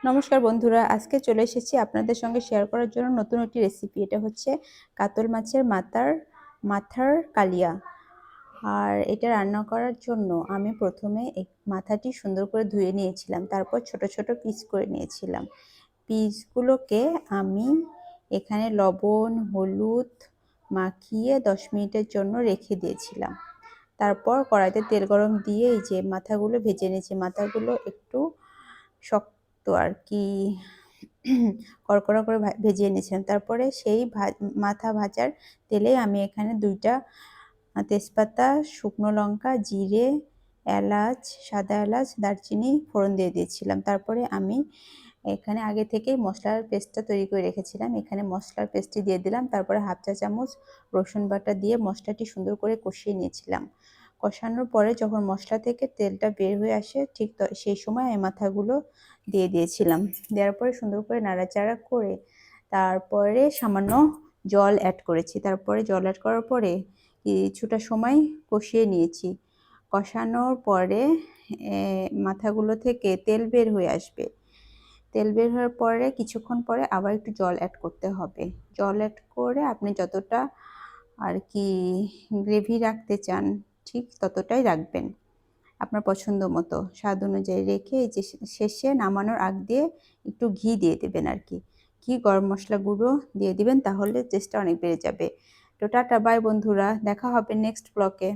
নমস্কার বন্ধুরা, আজকে চলে এসেছি আপনাদের সঙ্গে শেয়ার করার জন্য নতুন একটি রেসিপি। এটা হচ্ছে কাতল মাছের মাথার কালিয়া। আর এটা রান্না করার জন্য আমি প্রথমে মাথাটি সুন্দর করে ধুয়ে নিয়েছিলাম, তারপর ছোট ছোট পিস করে নিয়েছিলাম। পিসগুলোকে আমি এখানে লবণ হলুদ মাখিয়ে 10 মিনিটের জন্য রেখে দিয়েছিলাম। তারপর কড়াইতে তেল গরম দিয়ে এই যে মাথাগুলো ভেজে নিয়েছি। মাথাগুলো একটু শক্ত আর কি কড়কড়া করে ভেজে নিয়েছিলাম। তারপরে সেই মাথা ভাজার তেলে আমি এখানে 2টা তেজপাতা, শুকনো লঙ্কা, জিরে, এলাচ, সাদা এলাচ, দারচিনি ফোড়ন দিয়ে দিয়েছিলাম। তারপরে আমি এখানে আগে থেকেই মশলার পেস্টটা তৈরি করে রেখেছিলাম, এখানে মশলার পেস্টটি দিয়ে দিলাম। তারপরে হাফ চা চামচ রসুন বাটা দিয়ে মশলাটি সুন্দর করে কষিয়ে নিয়েছিলাম। কষানোর পরে যখন মশলা থেকে তেলটা বের হয়ে আসে, ঠিক সেই সময় এই মাথাগুলো দিয়ে দিয়েছিলাম। দেওয়ার পরে সুন্দর করে নাড়াচাড়া করে তারপরে সামান্য জল অ্যাড করেছি। তারপরে জল অ্যাড করার পরে কিছুটা সময় কষিয়ে নিয়েছি। কষানোর পরে মাথাগুলো থেকে তেল বের হয়ে আসবে। তেল বের হওয়ার পরে কিছুক্ষণ পরে আবার একটু জল অ্যাড করতে হবে। জল অ্যাড করে আপনি যতটা আর কি গ্রেভি রাখতে চান ঠিক ততটাই রাখবেন, আপনার পছন্দ মতো স্বাদ অনুযায়ী রেখে এই যে শেষে নামানোর আগ দিয়ে একটু ঘি দিয়ে দেবেন আর কি। ঘি, গরম মশলা গুঁড়ো দিয়ে দিবেন, তাহলে টেস্টটা অনেক বেড়ে যাবে। তো টাটা, বাই বন্ধুরা, দেখা হবে নেক্সট ব্লগে।